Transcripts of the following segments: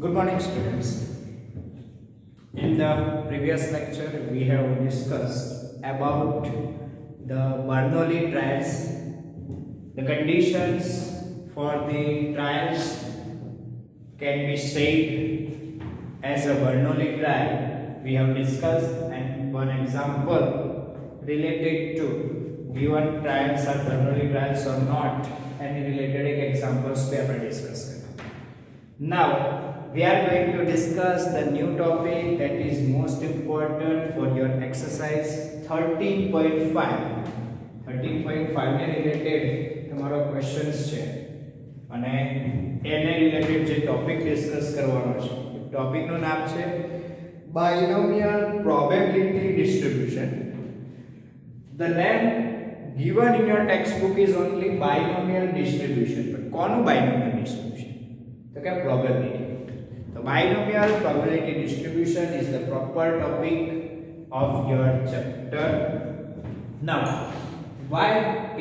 Good morning, students. In the previous lecture, we have discussed about the Bernoulli trials, the conditions for the trials can be said as a Bernoulli trial. We have discussed, and one example related to given trials are Bernoulli trials or not, any related examples we have discussed. Now we are going to discuss the new topic that is most important for your exercise 13.5. 13.5 ને related તમારો questions છે અને એને related જે topic discuss કરવાનો છે ટોપિકનું નામ છે binomial probability distribution. The name given in your textbook is only binomial distribution, but કોનું binomial distribution? તો કે probability. The binomial probability distribution is the proper topic of your chapter. Now, why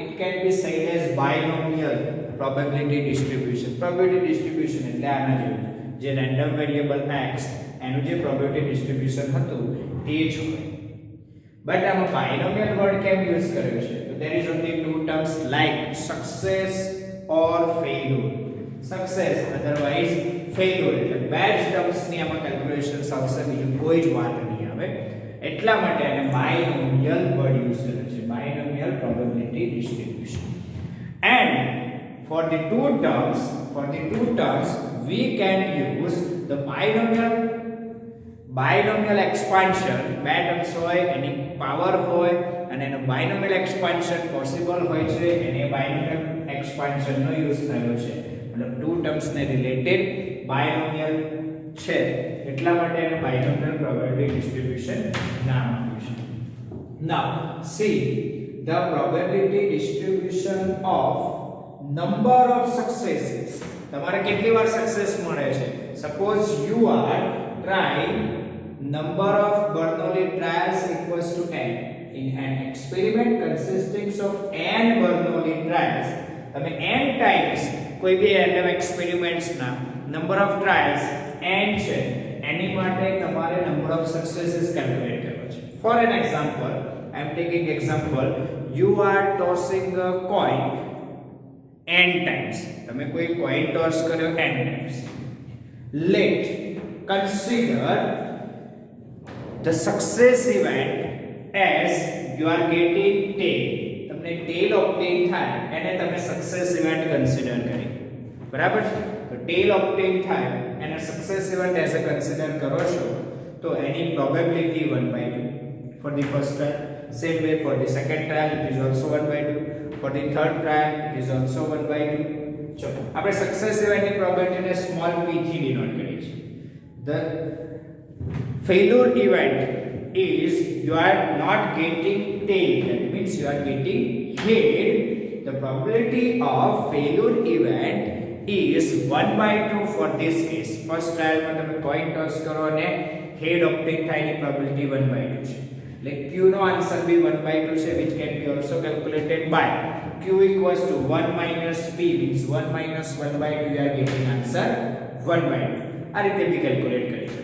it can be said as binomial probability distribution? Probability distribution એટલે આના જેવું જે random variable x એનું જે probability distribution હતું તે જ હોય. But આમાં binomial word કેમ યુઝ કર્યો છે? So there is only two terms like success or failure. Success otherwise failure એટલે બે જ ટર્મ્સ ની આમાં કેલ્ક્યુલેશન્સ આવશે, બીજું કોઈ જ વાત નહીં આવે. એટલા માટે આને binomial વર્ડ યુઝ કર્યો છે, binomial probability distribution. And for the two terms we can use the binomial expansion. બે ટર્મ્સ હોય એની પાવર હોય અને એનો binomial expansion પોસિબલ હોય છે, એને binomial expansion નો યુઝ થયો છે. मतलब टू टर्म्स ने रिलेटेड बायनोमियल છે એટલા માટે એને binomial probability distribution નામ આપ્યું છે. Now see the probability distribution of number of successes. તમારે કેટલી વાર સક્સેસ મળે છે? Suppose you are trying number of Bernoulli trials equals to n. In an experiment consisting of n Bernoulli trials, તમે n times કોઈ બી random experiments ના number of trials n છે એની માટે તમારે નંબર ઓફ સક્સેસીસ કેલ્ક્યુલેટ કરવો છે. For an example, I am taking example, you are tossing a coin n times. તમે કોઈ કોઈન ટોસ કર્યો n times. Let consider the success event as you are getting tail. તમને ટેલ obtain થાય એને તમે success event consider કરી, બરાબર છે? તો ટેલ ઓબ્ટેન થાય એને success event as a consider કરો છો તો એની probability 1/2. For the first trial, same way for the second trial it is also 1/2, for the third trial it is also 1/2. ચલો આપણે સક્સેસ ઇવેન્ટની પ્રોબેબિલિટીને સ્મોલ p થી ડિનોટ કરીએ છીએ. The failure event is you are not getting tail, that means you are getting head. The probability of failure event is 1/2 for this case. First trial માં તમે coin toss કરો અને head obtain થાય ની probability 1/2 છે. એટલે q નો answer બી 1/2 છે, which can be also calculated by q equals to 1 minus p, means 1 minus 1/2 you are getting answer 1/2. આ રીતે બી કેલ્ક્યુલેટ કરી શકો.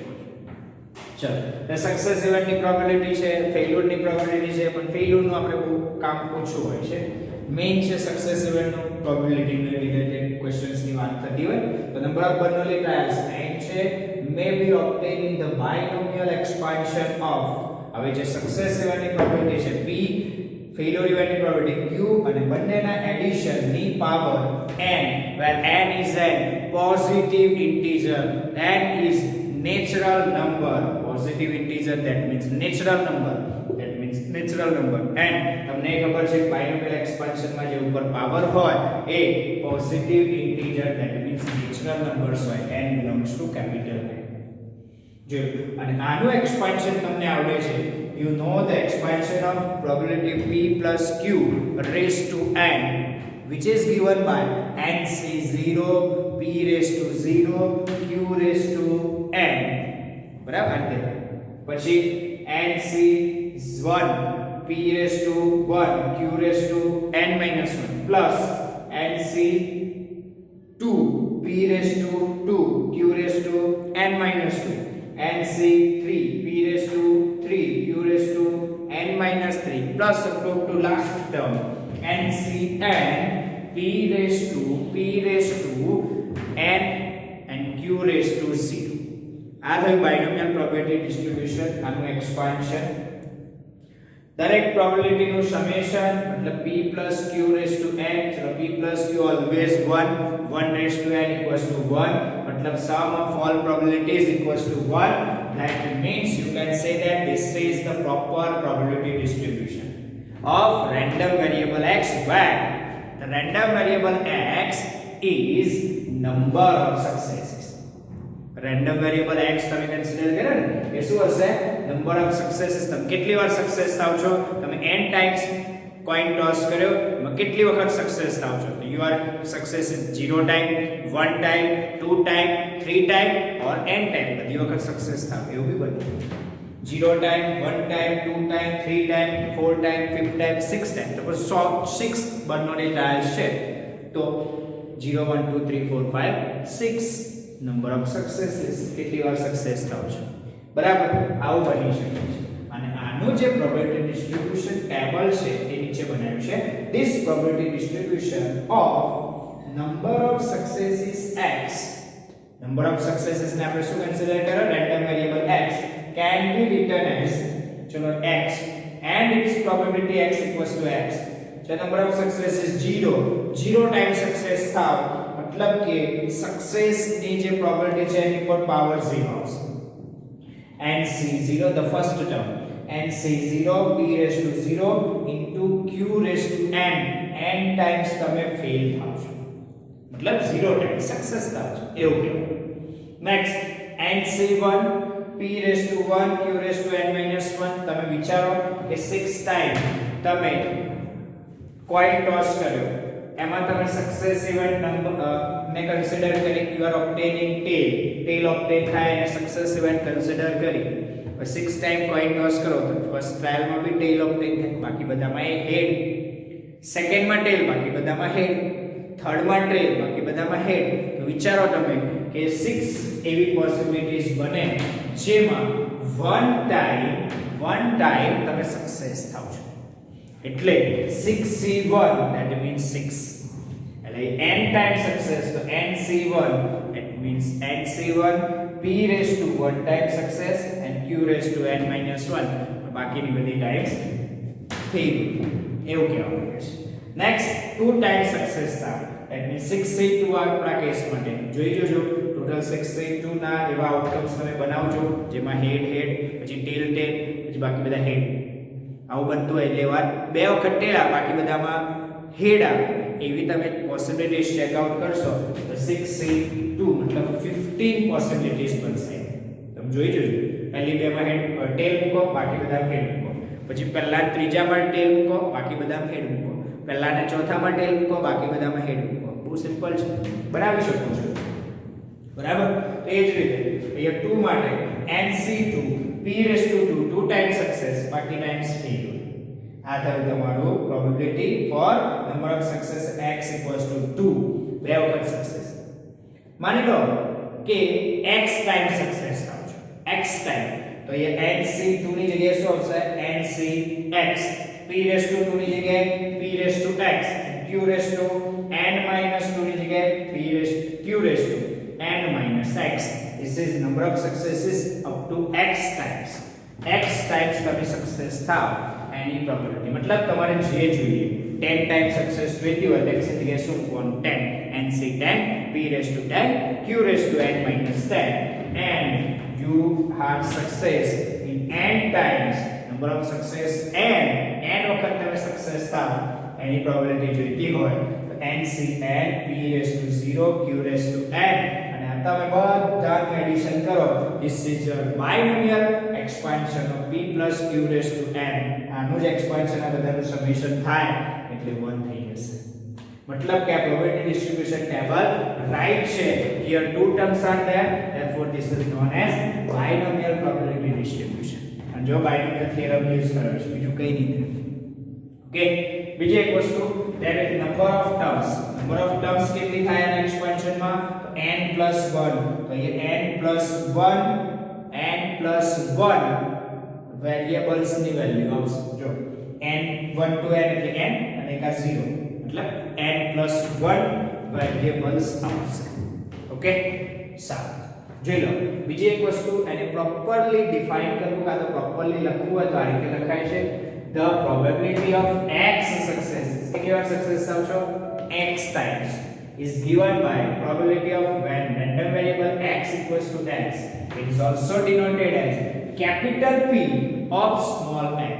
ચલો તો સક્સેસ ઇવેન્ટની પ્રોબેબિલિટી છે, ફેલ્યુરની પ્રોબેબિલિટી છે, પણ ફેલ્યુરનું આપણે બહુ કામ ઓછું હોય છે. મેઇન છે સક્સેસ ઇવેન્ટનું પ્રોબેબિલિટીને રિલેટેડ ક્વેશ્ચન્સની વાત થતી હોય તો number of Bernoulli trials n છે, મે બી ઓબ્ટેન ઇન ધ બાયનોમિયલ એક્સપાન્શન ઓફ. હવે જે સક્સેસ ઇવેન્ટની પ્રોબેબિલિટી છે p, ફેલ્યુર ઇવેન્ટની પ્રોબેબિલિટી q, અને બંનેના એડિશનની power n, where n is an positive integer, n is natural number. Positive integer, that means natural number, and તમને ખબર છે બાયનોમિયલ expansion માં જે ઉપર પાવર હોય એ positive integer, that means natural numbers હોય, n belongs to capital N. જો અને આનું એક્સપાન્શન તમને આવડે છે, you know the expansion of probability p plus q raised to n, which is given by nc0, p raised to 0, q raised to n, બરાબર છે? પછી nc1, p raised to 1, q raised to n minus 1 plus nc2, p raised to 2, q raised to n minus 2, nc3 p raised to 3 q raised to n minus 3 plus up to last term ncn p raised to n and q raised to 0. આ થયું બાયનોમિયલ probability distribution, આનું expansion. દરેક probability નું summation मतलब p + q raised to n, ચલો p + q always 1 1 raised to n equals to 1, मतलब sum of all probabilities equals to 1. That means you can say that this is the proper probability distribution of random variable x, where the random variable x is number of successes. Random variable x તમે consider કરો ને એ શું હશે? Number of successes. તમે કેટલી વાર success થાવ છો? તમે n ટાઈમ્સ કોઈન ટોસ કર્યો, એમાં કેટલી વખત સક્સેસ થાવ છો? તો you are success in 0 time, 1 time, 2 time, 3 time or n time, બધી વખત સક્સેસ થાવ એવું બી બને. 0 time, 1 time, 2 time, 3 time, 4 time, 5 time, 6 time. તો 6 બનોની ટ્રાયલ છે તો 0 1 2 3 4 5 6 નંબર ઓફ સક્સેસીસ, કેટલી વાર સક્સેસ થાવ છો, બરાબર? આવું બની શકે છે. અને આનું જે પ્રોબેબિલિટી ડિસ્ટ્રીબ્યુશન ટેબલ છે એ નીચે બનાવ્યું છે. This probability distribution of number of successes x, number of successes ને આપણે શું કન્સિડર કરો? Random variable x can be written as, ચલો x and its probability x equals to x. so number of success is 0 time success થાવ मतलब કે success ની જે પ્રોબેબિલિટી છે એની પર પાવર 0 આવશે. nc0 the first term, nc0 p raised to 0 into q raised to n, n times તમે fail થાવ છો मतलब 0 time સક્સેસ થાવ છો એવું કહેવાય. Next nc1 p raised to 1 q raised to n minus 1. તમે વિચારો કે 6 ટાઈમ તમે કોઈન ટોસ કર્યો, એમાં તમે સક્સેસ ઇવેન્ટ નંબર ને કન્સિડર કરી, યુ આર ઓબ્ટેનિંગ ટેલ ઓબ્ટેન થાય અને સક્સેસ ઇવેન્ટ કન્સિડર કરી. 6 ટાઈમ કોઈન ટોસ કરો તો ફર્સ્ટ ટ્રાયલ માં બી ટેલ ઓબ્ટેન થાય, બાકી બધામાં હેડ. સેકન્ડ માં ટેલ, બાકી બધામાં હેડ. થર્ડ માં ટેલ, બાકી બધામાં હેડ. તો વિચારો તમે કે 6 એવી પોસિબિલિટીઝ બને જેમાં વન ટાઈમ તમે સક્સેસ થાવ છો. એટલે 6c1 that means 6, એટલે n time success, તો nc1 that means nc1 p raised to 1 time success and q raised to n minus 1, બાકીની બધી ટાઈમ્સ ફેલ એવું કહેવામાં આવે છે. નેક્સ્ટ 2 time success થાય, that means 6c2 આપણા કેસ માટે જોઈ જોજો. ટોટલ 6c2 ના એવા આઉટકમ્સ તમે બનાવજો જેમાં હેડ પછી ટેલ પછી બાકી બધા હેડ આવું બનતું હોય. એટલે વાર બે વખત ટેલ આવે, બાકી બધામાં હેડ આવે. એવી તમે પોસિબિલિટીઝ ચેક આઉટ કરશો તો 6c2 મતલબ 15 પોસિબિલિટીઝ બનશે. તમે જોઈ જોજો. પહેલી બેમાં હેડ ટેલ મૂકો, બાકી બધા હેડ મૂકો. પછી પહેલા ત્રીજામાં ટેલ મૂકો, બાકી બધામાં હેડ મૂકો. પહેલા ને ચોથામાં ટેલ મૂકો, બાકી બધામાં હેડ મૂકો. બહુ સિમ્પલ છે, બનાવી શકો છો, બરાબર? તો એ જ રીતે અહીંયા 2 માટે nc2 p raised to 2 times success, બાકી ટાઈમ્સ ફેલ. આ થયું તમારું probability for number of success x equals to 2, બે વખત સક્સેસ. માની લો કે x ટાઈમ સક્સેસ થાવ છો, x ટાઈમ, તો અહીંયા nc2 ની જગ્યાએ શું આવશે? ncx. p raised to 2 ની જગ્યાએ p raised to x, q raised to n minus 2 ની જગ્યાએ q raised to n minus x. This is number of successes up to x times. x times તમે success થાવ એની probability, મતલબ તમારે જે જોઈએ 10 times સક્સેસ જોઈતી હોય તો x ની જગ્યાએ શું મૂકવાનું? 10, nc10 p raised to 10 q raised to n minus 10, and you have success in n times number of success n વખત તમે સક્સેસ થાવ એની પ્રોબેબિલિટી જોઈતી હોય તો nc10 p raised to 0 q raised to n, અને આ તમે બધાનું એડિશન કરો. This is your binomial expansion of p plus q raised to n. આનું જ એક્સપાન્શન આ બધાનું સમેશન થાય એટલે 1 થઈ જશે. મતલબ કે આ પ્રોબેબિલિટી ડિસ્ટ્રીબ્યુશન ટેબલ રાઈટ છે. Here two terms are there, therefore this is known as binomial probability distribution. અને જો binomial theorem યુઝ કર્યો છે, બીજું કંઈ નહીં. ઓકે, બીજી એક વસ્તુ, there is number of terms કેટલી થાય આના એક્સપાન્શનમાં? તો n plus 1 તો ये n+1 વેરિયેબલ્સ ની વેલ્યુ આવશે જો n1 to n એટલે n અને એક આ 0 मतलब n+1 વેરિયેબલ્સ આવશે ઓકે સારું જોઈ લો બીજી એક વસ્તુ એને પ્રોપરલી ડિફાઇન કરવું કાં તો પ્રોપરલી લખવું હોય તો આ રીતે લખાય છે the probability of x success કેટલી વાર સક્સેસ આવશો x times is given by probability of when random variable x equals to x it is also denoted as capital P of small x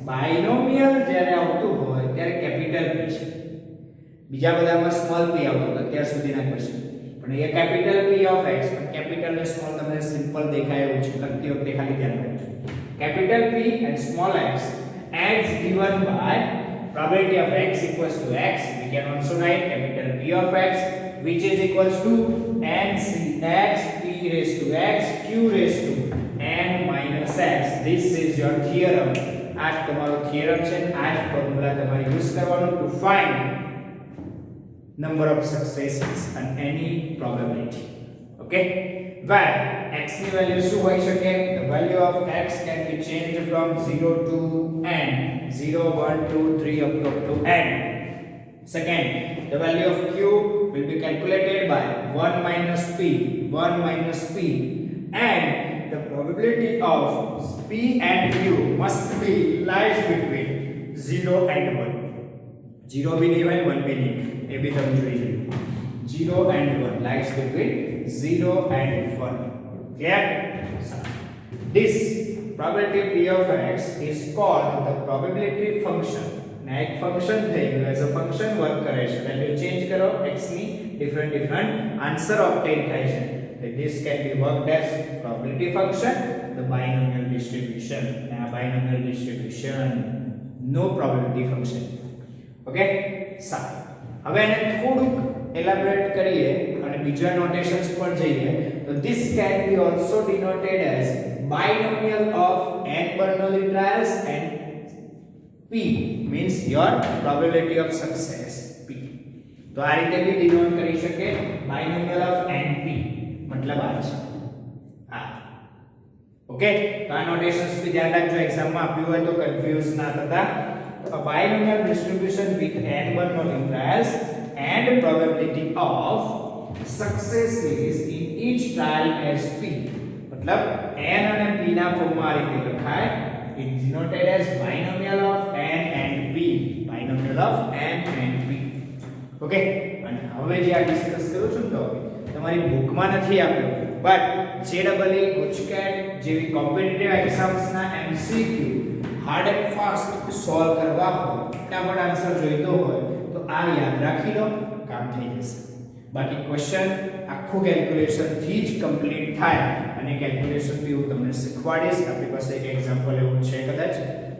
binomial જ્યારે આવતું હોય ત્યારે capital P છે બીજા બધામાં small p આવતો હતો અત્યાર સુધીના ક્વેશ્ચન પણ એ capital P of x પણ capital ને small તમને સિમ્પલ દેખાય એવું છે લખતી વખતે ખાલી ધ્યાન રાખજો capital P and small x as given by probability of x equals to x we can also write capital P of x which is equals to ncx p raised to x q raised to n minus x this is your theorem આ તમારો theorem છે આ જ formula તમારે use કરવાનો to find number of successes and any probability okay where x ની value શું હોઈ શકે the value of x can be changed from 0 to n 0 1 2 3 up to n second the value of q will be calculated by 1 minus p and the probability of p and q must be lies between 0 and 1 0 भी नहीं है 1 भी नहीं ये भी तुम જોઈએ 0 and 1 lies between 0 and 1 clear this probability p of x is called the probability function ना एक फंक्शन થઈ ગયું એઝ અ ફંક્શન વર્ક કરે છે વેલ્યુ ચેન્જ કરો x ની ડિફરન્ટ આન્સર ઓબ્ટેન થાય છે so this can be worked as probability function the binomial distribution now binomial distribution no probability function okay સારું હવે એને થોડુંક એલાબોરેટ કરીએ અને બીજા નોટેશન્સ પર જઈએ તો this can be also denoted as binomial of n Bernoulli trials and p means your probability of success p તો આ રીતે બી ડિનોટ કરી શકે binomial of n p मतलब આ છે આ ઓકે તો આ નોટેશન્સ બી ધ્યાન રાખજો એક્ઝામ માં આપ્યું હોય તો કન્ફ્યુઝ ના થતા a binomial distribution with n Bernoulli trials and probability of successes in each trial as p मतलब n અને p ના ફોર્મમાં આ રીતે લખાય it is denoted as binomial of n and p binomial of n and p okay અને હવે જે આ ડિસ્કસ કરું છું તો તમારી બુકમાં નથી આપ્યો બટ JEE ગુજકેટ જેવી કોમ્પિટિટિવ એક્ઝામ્સ ના MCQ hard and fast solve કરવા હોય ફટાફટ આન્સર જોઈતો હોય તો આ યાદ રાખી લો કામ થઈ જશે બાકી ક્વેશ્ચન આખું કેલ્ક્યુલેશન થી જ કમ્પ્લીટ થાય અને કેલ્ક્યુલેશન બી હું તમને શીખવાડીશ આપણી પાસે એક એક્ઝામ્પલ એવું છે કદાચ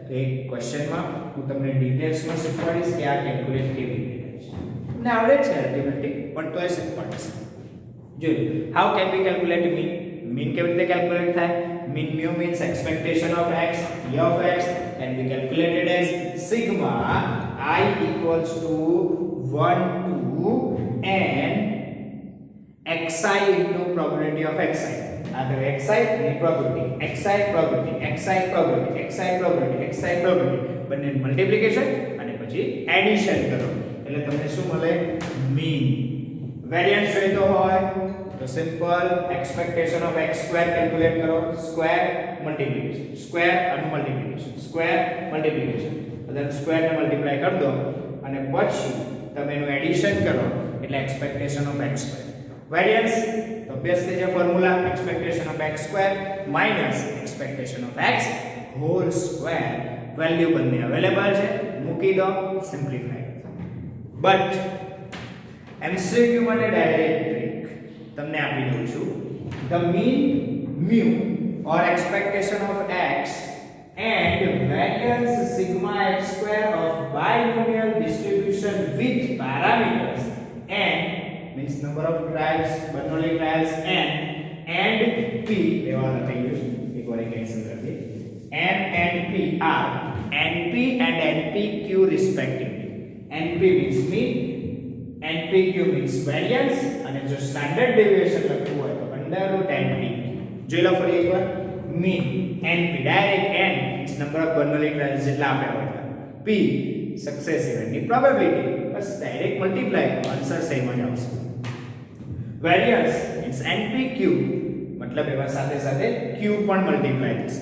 તો એક ક્વેશ્ચનમાં હું તમને ડિટેલ્સમાં શીખવાડીશ કે આ કેલ્ક્યુલેટ કેવી રીતે થાય છે તમને આવડે છે અલ્ટિમેટલી પણ તોય શીખવાડીશ જોઈ how can we calculate mean કેવી રીતે કેલ્ક્યુલેટ થાય mean mu means expectation of x p of x can be calculated as sigma I equals to 1 to n xi into probability of xi आता xi ની probability xi probability બંને multiplication અને પછી addition કરો એટલે તમને શું મળે મીન વેરિયન્સ જોઈતો હોય तो simple expectation of x square calculate करो स्क्वायर मल्टीप्लिकेशन बधाने स्क्वायर ने मल्टीप्लाई कर दो અને પછી તમે એનું એડિશન કરો એટલે expectation of x square variance तो ऑब्वियसली જે formula expectation of x square minus expectation of x whole square value બંને અવેલેબલ છે મૂકી દો સિમ્પ્લિફાઈ બટ એમસીક્યુ માટે ડાયરેક્ટ તમને આપી દઉં છું the mean mu or expectation of x and variance sigma x square of binomial distribution with parameters n means number of trials Bernoulli trials n and p લેવાના થઈ ગયું એકવાર એક કેન્સલ કરી દે n and p are np and npq respectively np means mean np NPQ means variance અને જો standard deviation લખવું હોય તો √NPQ. જોઈ લો ફરી એકવાર. Mean NP direct N means number of Bernoulli trials જેટલા આપ્યા હોય P સક્સેસ ઇવેન્ટની પ્રોબેબિલિટી. બસ ડાયરેક્ટ મલ્ટીપ્લાય કરો આન્સર સેમ જ આવશે. વેરિયન્સ મીન્સ NPQ મતલબ એમાં સાથે સાથે Q પણ મલ્ટીપ્લાય થશે.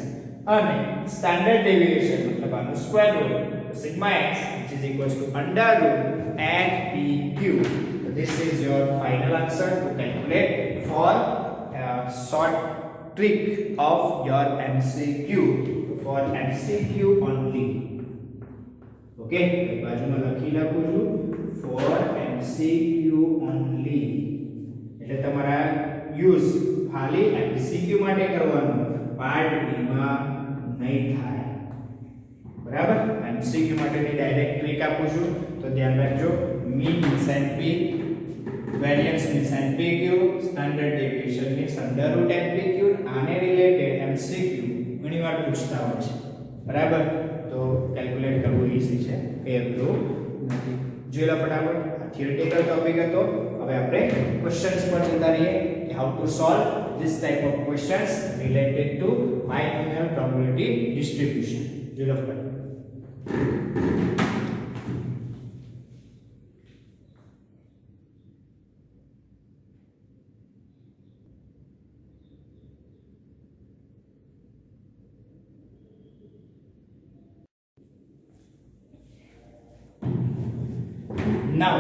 અને સ્ટાન્ડર્ડ ડેવિએશન મતલબ આનું square root sigma x which is equals to √NPQ. So this is your final answer to calculate for short trick of your MCQ. For MCQ only. Okay, બાજુમાં લખી નાખું છું for MCQ only. એટલે તમારા use ખાલી MCQ માટે કરવાનું, part B માં નહીં થાય. બરાબર. MCQ માટેની ડાયરેક્ટ ટ્રીક આપું છું તો ધ્યાન રાખજો. Mean means NP, variance means NPQ, standard deviation means √NPQ. આને રિલેટેડ MCQ ઘણીવાર પૂછતા હોય છે. બરાબર. તો કેલ્ક્યુલેટ કરવું ઈઝી છે, અઘરું નથી. જોઈ લો ફટાફટ. આ થિયરિટિકલ ટોપિક હતો. હવે આપણે ક્વેશ્ચન્સ પર જતા રહીએ કે how to solve this type of questions related to binomial probability distribution. જોઈ લો ફટાફટ. Now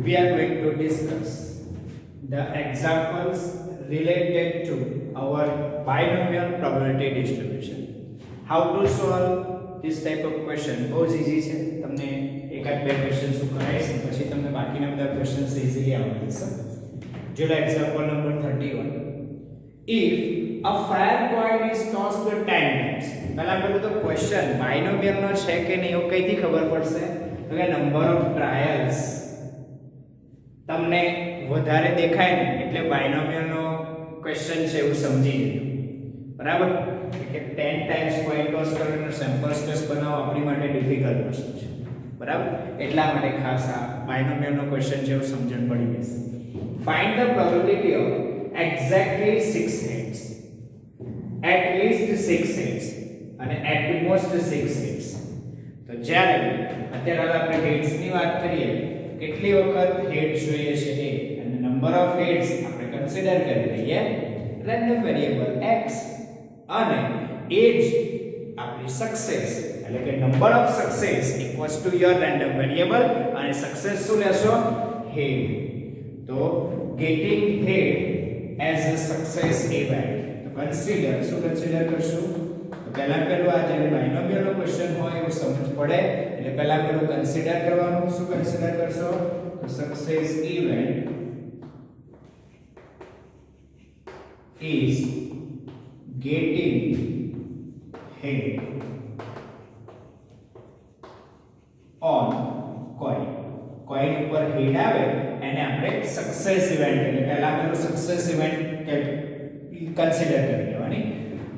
we are going to discuss the examples related to our binomial probability distribution. How to solve this type of question? बहुत easy છે. તમને એકાદ બે questions હું કરાવીશ પછી તમને બાકીના બધા ક્વેશ્ચન્સ ઇઝીલી આવડી જશે. જો example number 31. If a fair coin is tossed 10 times. પહેલા પેલું તો ક્વેશ્ચન બાયનોમિયલ નો છે કે નહીં એવું કઈથી ખબર પડશે? તો કે નંબર ઓફ ટ્રાયલ્સ તમને વધારે દેખાય ને એટલે બાયનોમિયલ નો ક્વેશ્ચન છે એવું સમજી લેજો. બરાબર. કે 10 ટાઈમ્સ કોઈન ટોસ કરીને સેમ્પલ સ્પેસ બનાવવો આપણી માટે ડિફિકલ્ટ વસ્તુ છે. બરાબર. એટલા માટે ખાસ આ બાયનોમિયલ નો ક્વેશ્ચન છે એવું સમજણ પડી જશે. Find the probability of exactly 6 heads, at least 6 heads અને at most 6 heads. તો જ્યારે અત્યારે આપણે હેડ્સ ની વાત કરીએ, કેટલી વખત હેડ જોઈએ છે એ અને નંબર ઓફ હેડ્સ આપણે કન્સિડર કરી લઈએ રેન્ડમ વેરીએબલ x અને એજ આપણી સક્સેસ એટલે કે number of success equals to your random variable અને સક્સેસ શું લેશો? હેડ. તો getting head as a success event. તો કન્સિડર શું કન્સિડર કરશું? પહેલા પેલું આ જ્યારે બાયનોમિયલ નો ક્વેશ્ચન હોય એવું સમજ પડે એટલે પહેલા પેલું કન્સિડર કરવાનું. શું કન્સિડર કરશો? તો success event is getting head on coin. coin ઉપર હેડ આવે એને આપણે સક્સેસ ઇવેન્ટ એટલે પહેલા પેલું સક્સેસ ઇવેન્ટ કન્સિડર કરી લેવાની.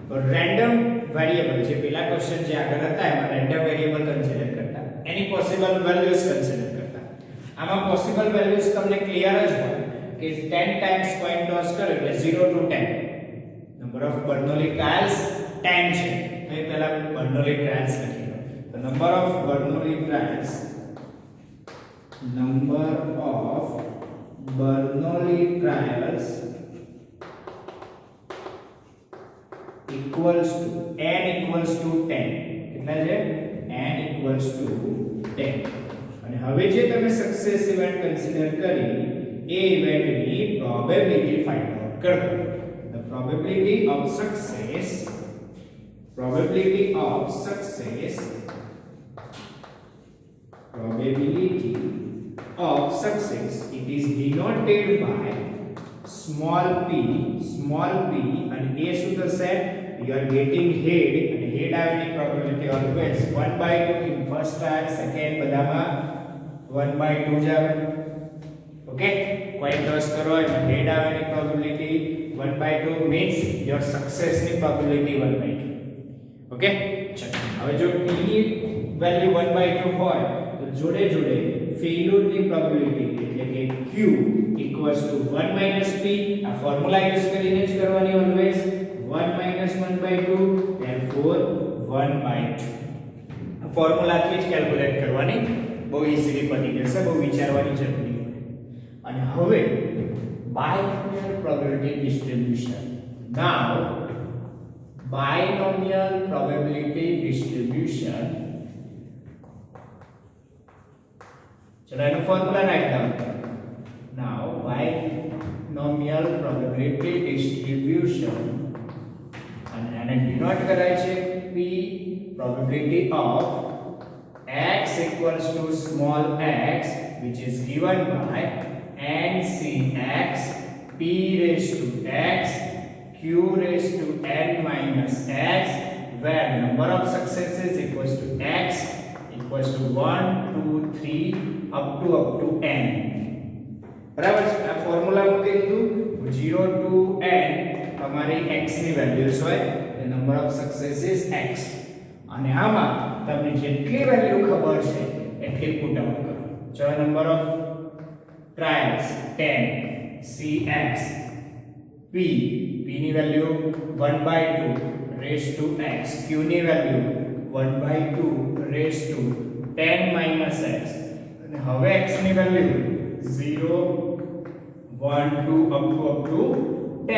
તો રેન્ડમ વેરીએબલ જે પેલા ક્વેશ્ચન જે આગળ હતા એમાં રેન્ડમ વેરીએબલ કન્સિડર કરતા, એની પોસિબલ વેલ્યુઝ કન્સિડર કરતા. આમાં પોસિબલ વેલ્યુઝ તમને ક્લિયર જ હોય કે 10 ટાઈમ્સ કોઈન ટોસ કરો એટલે 0 to 10. Number of Bernoulli trials 10 છે તો એ પહેલા બર્નોલી ટ્રાયલ્સ લખી લો. તો number of Bernoulli trials equals to n equals to 10. કેટલા છે? n equals to 10. અને હવે જે તમે સક્સેસ ઇવેન્ટ કન્સિડર કરી એ ઇવેન્ટની પ્રોબેબિલિટી ફાઇન્ડ આઉટ કરો. The probability of success it is denoted by small p and a શું થશે? You are getting head and head આવવાની probability always 1/2 in first trial, second બધામાં 1/2 જ આવે. ઓકે, કોઈન ટોસ કરો એમાં head આવવાની probability 1/2 means your success ની probability 1/2. ઓકે, ચલો હવે જો p ની વેલ્યુ 1/2 હોય તો જોડે જોડે ફેલ્યુરની પ્રોબેબિલિટી એટલે કે Q equals to 1 - P આ ફોર્મ્યુલા યુઝ કરીને જ કરવાની ઓલવેઝ 1 - 1/2 therefore 1/2 આ ફોર્મ્યુલાથી જ કેલ્ક્યુલેટ કરવાની બહુ ઈઝીલી પડી જશે બહુ વિચારવાની જરૂર નહીં અને હવે binomial probability distribution now binomial probability distribution चलो एनो formula write down now binomial probability distribution and એને ડિનોટ કરાય છે p probability of x equals to small x which is given by ncx p raised to x q raised to n minus x where number of successes equals to x equals to 1 2 3 up to n બરાબર છે આ formula મૂકી દીધું 0 to n તમારી x ની values હોય the number of successes x અને આમાં તમને જેટલી વેલ્યુ ખબર છે એટલી પુટ આઉટ કરો જો number of trials 10 cx p ની value 1/2 raised to x q ની value 1/2 raised to 10 minus x અને હવે x ની વેલ્યુ 0 1 2 up to 10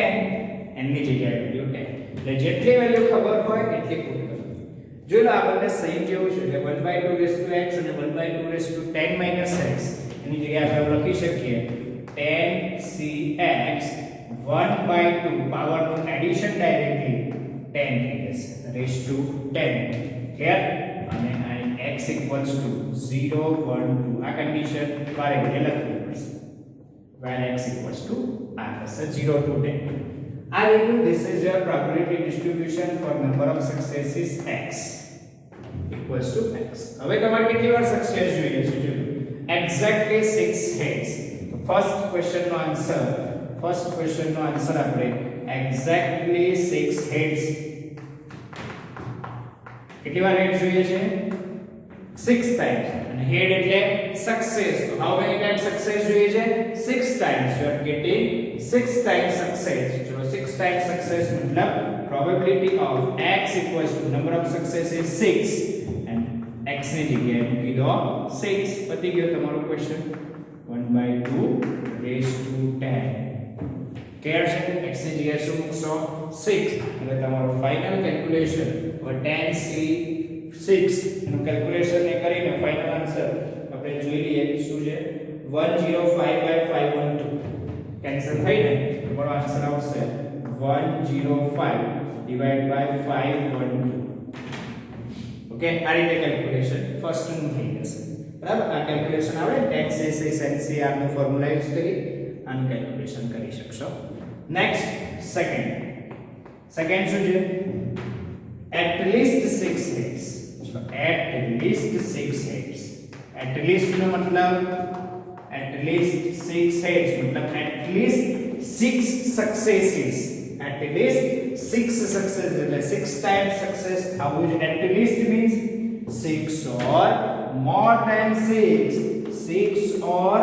એની જગ્યાએ વેલ્યુ 10 એટલે જેટલી વેલ્યુ ખબર હોય એટલી પુટ કરો જો આ બંને સેમ જેવું છે એટલે 1/2 raised to x અને 1/2 raised to 10 minus x એની જગ્યાએ આપણે લખી શકીએ 10cx 1/2 પાવરનું એડિશન ડાયરેક્ટલી 10 થઈ જશે raised to 10 ક્લિયર અને આ x equals to 0 1 2 આ કન્ડિશન વારે ઘડીએ લખવી પડશે where x equals to આ થશે 0 to 10 આ રીતનું this is your probability distribution for number of successes x equals to x હવે તમારે કેટલી વાર સક્સેસ જોઈએ છે જો exactly 6 heads first question નો આન્સર આપણે exactly 6 heads કેટલી વાર હેડ જોઈએ છે 6 times અને હેડ એટલે સક્સેસ તો how many times success જોઈએ છે 6 times you are getting 6 times success જો 6 times success મતલબ probability of x equals to number of success is 6 and x ની જગ્યાએ મૂકી દો 6 પતી ગયો તમારો ક્વેશ્ચન 1/2 raised to 10 કેર છે x ની જગ્યાએ શું મૂકશો 6 એટલે તમારો ફાઇનલ કેલ્ક્યુલેશન હવે 10c6 નું કેલ્ક્યુલેશન ને કરીને ફાઇનલ આન્સર આપણે જોઈ લઈએ શું છે 105/512 કેન્સલ થઈ ને તમારો આન્સર આવશે 105/512 ઓકે આ રીતે કેલ્ક્યુલેશન ફર્સ્ટ નું થઈ જશે બરાબર આ કેલ્ક્યુલેશન આવે 10c6 ncr નું ફોર્મ્યુલા યુઝ કરી આનું કેલ્ક્યુલેશન કરી શકશો નેક્સ્ટ સેકન્ડ શું છે at least 6 heads so at least 6 heads at least નો મતલબ at least 6 heads મતલબ at least 6 successes at least 6 successes એટલે 6 times success આવું જ at least means 6 or more than 6 or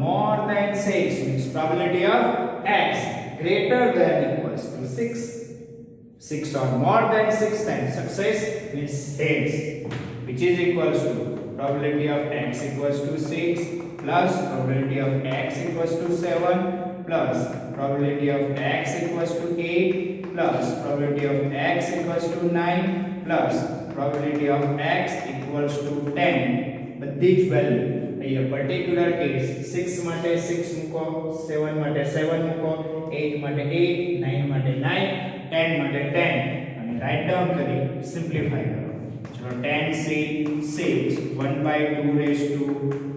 more than 6 means probability of x greater than equals to 6 or more than 6 times success means heads which is equals to probability of x equals to 6 plus probability of x equals to 7 plus probability of x equals to 8 plus probability of x equals to 9 plus probability of x equals to 10 બધી જ value અહીંયા particular case 6 માટે 6 મૂકો 7 માટે 7 મૂકો 8 માટે 8 9 માટે 9 10 માટે 10 અને રાઇટ ડાઉન કરી સિમ્પ્લિફાય કરો ચલો 10c6 1/2 raised to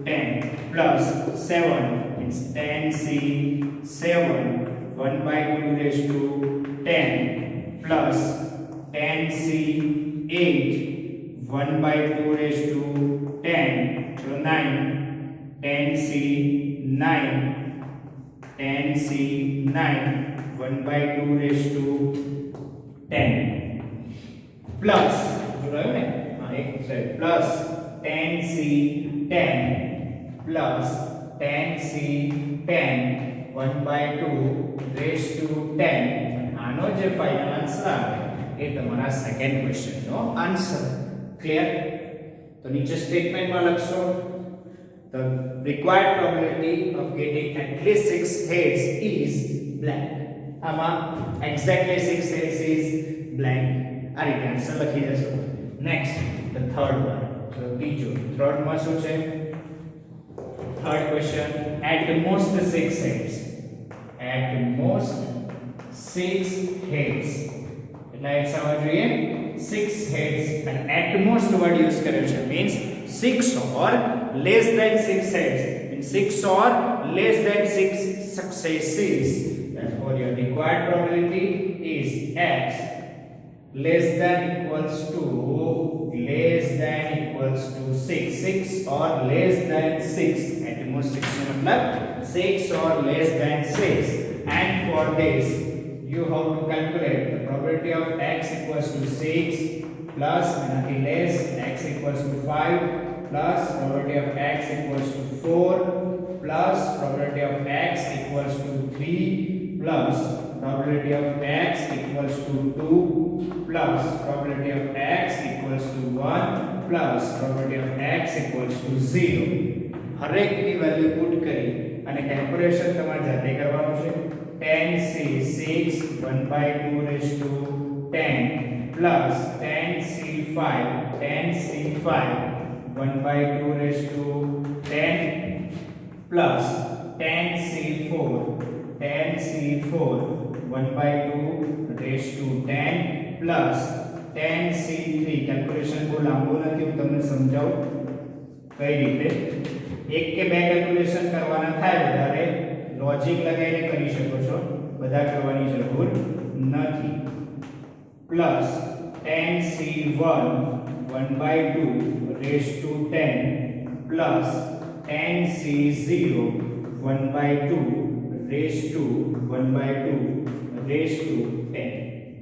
10 plus 7 means 10c7 1/2 raised to 10 plus 10c8 1/2 raised to 10 so 9 10c9 1/2 raised to 10 plus જો રહ્યું ને હા એક છે plus 10c10 plus 10c10 1/2 rays two 10. આનો જે ફાઇનલ આન્સર આવે એ તમારા સેકન્ડ ક્વેશ્ચનનો આન્સર. ક્લિયર? તો નીચે સ્ટેટમેન્ટમાં લખશો the required probability of getting at least 6 heads is blank. આમાં exactly 6 heads is blank. આ રીતે આન્સર લખી દેશો. Next the third one. તો ત્રીજો થર્ડ માં શું છે? Third question at the most 6 heads. at the most 6 heads. એટલે એ સમજવું જોઈએ 6 heads અને at most વર્ડ યુઝ કર્યો છે means 6 or less than 6 heads. In 6 or less than 6 successes. Therefore, your required probability is x less than equals to 6. 6 or less than 6. At most 6 मतलब 6 or less than 6. And for this, you have to calculate the probability of x equals to 6 plus nothing less x equals to 5 plus probability of x equals to 4 plus probability of x equals to 3 plus probability of x equals to 2 plus probability of x equals to 1 plus probability of x equals to 0. હરેક ની value put કરી અને calculation તમારે જાતે કરવાનું છે. 10c6 1/2 raised to 10 plus 10c5 1/2 raised to 10 plus 10c4 1/2 raised to 10 plus 10c3 calculation બહુ લાંબુ નથી હું તમને સમજાવું કઈ રીતે. એક કે બે કેલ્ક્યુલેશન કરવાના થાય વધારે લોજિક લગાવીને કરી શકો છો, બધા કરવાની જરૂર નથી. Plus 10c1 1/2 raised to 10 plus 10c0 1/2 raised to 10.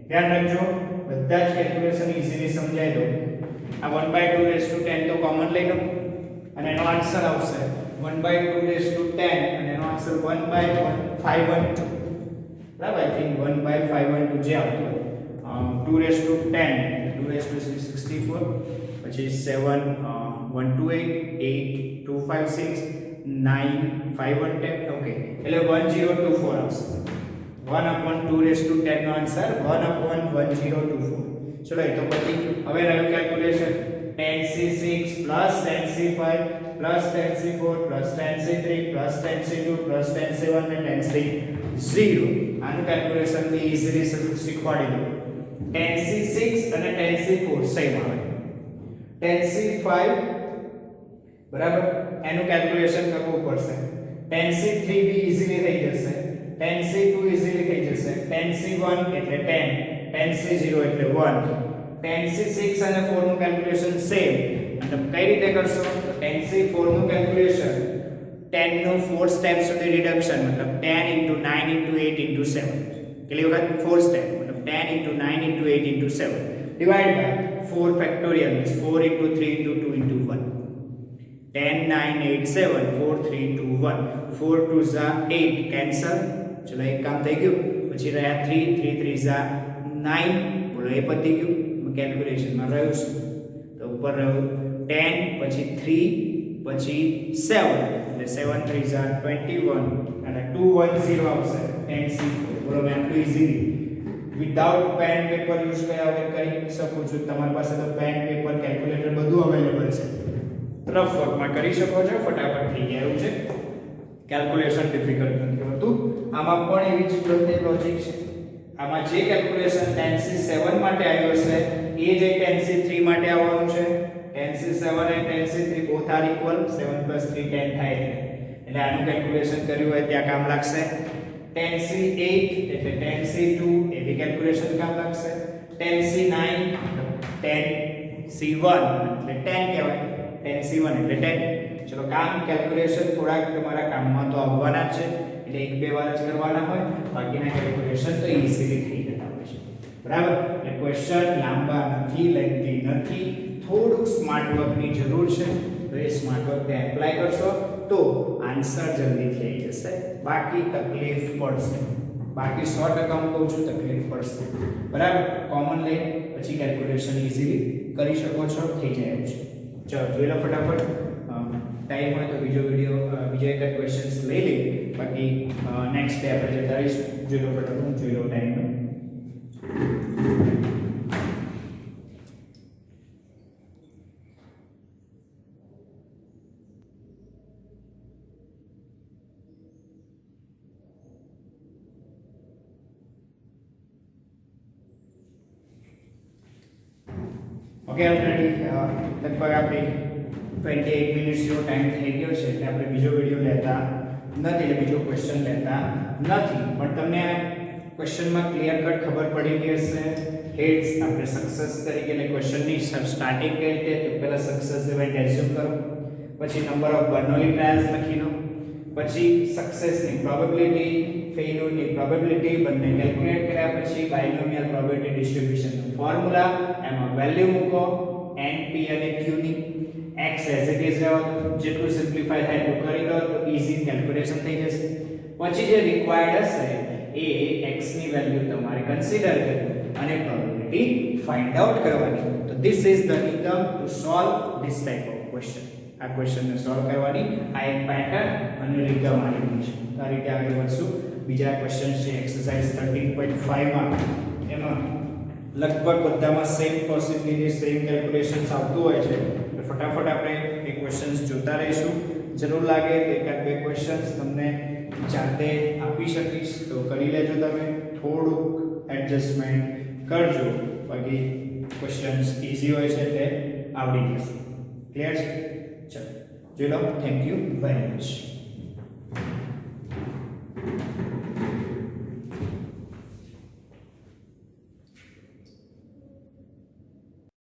ધ્યાન રાખજો બધા જ કેલ્ક્યુલેશન ઈઝીલી સમજાઈ દો. આ 1/2 raised to 10 તો કોમન લઈ લો અને એનો આન્સર આવશે 1/2 raised to 10 અને એનો આન્સર 1/512. બરાબર? આઈ થિંક 1/512 જે આવતો 2 raised to 10 2 raised to 64 પછી 7 128 8 256 9 510. ઓકે, એટલે 1024 આવશે. 1/2 raised to 10 નો આન્સર 1/1024. ચલો એ તો પછી હવે રહ્યું calculation 10c6 plus 10c5 plus 10c4 plus 10c3 plus 10c2 plus 10c1 અને 10c0. આનું કેલ્ક્યુલેશન બી ઈઝીલી શીખવાડી દો. 10c6 અને 10c4 સેમ આવે. 10c5 બરાબર એનું કેલ્ક્યુલેશન કરવું પડશે. 10c3 બી ઈઝીલી થઈ જશે. 10c2 ઈઝીલી થઈ જશે. 10c1 એટલે 10 10c0 એટલે 1. 10c6 અને 4 નું કેલ્ક્યુલેશન સેમ. અને કઈ રીતે કરશો? 10c4 નું કેલ્ક્યુલેશન 10 નું 4 સ્ટેપ સુધી રિડક્શન મતલબ 10 * 9 * 8 * 7. કેટલી વખત 4 સ્ટેપ મતલબ 10 * 9 * 8 * 7 divide by 4 factorial means 4 * 3 * 2 * 1. 10 9 8 7 4 3 2 1 4 2 Jha 8 cancel. ચલો એક કામ થઈ ગયું. પછી રહ્યા 3 3 3 ઝા 9. બોલો એ પતી ગયું. કેલ્ક્યુલેશન માં રહ્યું છે તો ઉપર રહ્યું 10 પછી 3 પછી 7 એટલે 7 3 ઝા 21 અને 210 આવશે 10c4. બોલો મેં આટલું easily without pen paper use કર્યા વગર કરી શકું છું. તમારી પાસે તો પેન પેપર કેલ્ક્યુલેટર બધું અવેલેબલ છે. રફ વર્કમાં કરી શકો છો. ફટાફટ થઈ જાય એવું છે. કેલ્ક્યુલેશન ડિફિકલ્ટ નથી હોતું. આમાં પણ એવી જ લોજિક છે. આમાં જે કેલ્ક્યુલેશન 10c7 માટે આવ્યો છે એ જ 10c3 માટે આવવાનું છે. 10c7 અને 10c3 બોથ આર ઇક્વલ. 7 + 3 10 થાય એટલે આનું કેલ્ક્યુલેશન કર્યું હોય ત્યાં કામ લાગશે. 10c8 એટલે 10c2 એ બી કેલ્ક્યુલેશન કામ લાગશે. 10c9 10c1 એટલે 10 કહેવાય. 10c1 એટલે 10. ચલો કામ કેલ્ક્યુલેશન થોડાક તમારા કામમાં તો આવવાના જ છે એટલે એક બે વાર જ કરવાના હોય. બાકીના કેલ્ક્યુલેશન તો ઈઝીલી થઈ જતા હોય છે. બરાબર? એટલે ક્વેશ્ચન લાંબા નથી, લેન્થી નથી. થોડુંક સ્માર્ટ વર્કની જરૂર છે. તો એ સ્માર્ટ વર્ક તે એપ્લાય કરશો તો આન્સર જલ્દીથી આવી જશે, બાકી તકલીફ પડશે. બાકી 100% હું કહું છું તકલીફ પડશે. બરાબર, કોમન લઈ પછી કેલ્ક્યુલેશન ઇઝીલી કરી શકો છો, થઈ જાય એવું છે. ચલો જોઈ લો ફટાફટ. ટાઈમ હોય તો બીજો એક ક્વેશ્ચન્સ લઈ લઈએ, બાકી નેક્સ્ટ ડે આપણે જતા રહીશું. જોઈ લો ફટાફટ, જોઈ લો ટાઈમ. ઓકે ઓલરેડી લગભગ આપણે 28 મિનિટ્સ જેવો ટાઈમ થઈ ગયો છે, એટલે આપણે બીજો વિડિયો લેતા નથી, એટલે બીજો ક્વેશ્ચન લેતા નથી. પણ તમને ક્વેશ્ચનમાં ક્લિયર કટ ખબર પડી ગઈ હશે. હેડ્સ આપણે સક્સેસ તરીકે, એટલે ક્વેશ્ચનની સ્ટાર્ટિંગ કઈ રીતે, તો પહેલા સક્સેસ ઇવેન્ટ એઝ્યુમ કરો, પછી નંબર ઓફ બર્નોલી ટ્રાયલ્સ લખી લો, પછી સક્સેસની પ્રોબેબિલિટી, ફેલ્યુરની પ્રોબેબિલિટી બંને કેલ્ક્યુલેટ કર્યા પછી બાયનોમિયલ પ્રોબેબિલિટી ડિસ્ટ્રીબ્યુશનનું ફોર્મ્યુલા, એમાં વેલ્યુ મૂકો n p અને q ની, x એઝ ઇટ ઇઝ રહેવા દો, જેટલું સિમ્પ્લિફાય થાય એટલું કરી દો તો ઈઝી કેલ્ક્યુલેશન થઈ જશે. પછી જે રિક્વાયર્ડ હશે એ x ની વેલ્યુ તમારે કન્સિડર કરી અને પ્રોબેબિલિટી ફાઇન્ડ આઉટ કરવાની. તો this is the rhythm two solve this type of question. આ ક્વેશ્ચનને સોલ્વ કરવાની આ એક પેટર્ન અને રીધમ આવેલી છે. આ રીતે આગળ વધશું. બીજા ક્વેશ્ચન છે એક્સરસાઇઝ 13.5 માં. એમાં લગભગ બધામાં સેમ પોસિબિલિટી, સેમ કેલ્ક્યુલેશન્સ આવતું હોય છે. તો ફટાફટ આપણે એ ક્વેશ્ચન્સ જોતા રહીશું. જરૂર લાગે તો એકાદ બે ક્વેશ્ચન્સ તમને જાતે આપી શકીશ, તો કરી લેજો. તમે થોડુંક એડજસ્ટમેન્ટ કરજો, બાકી ક્વેશ્ચન્સ ઈઝી હોય છે એટલે આવડી જશે. ક્લિયર છે? ચલો જોઈ લો. Thank you very much.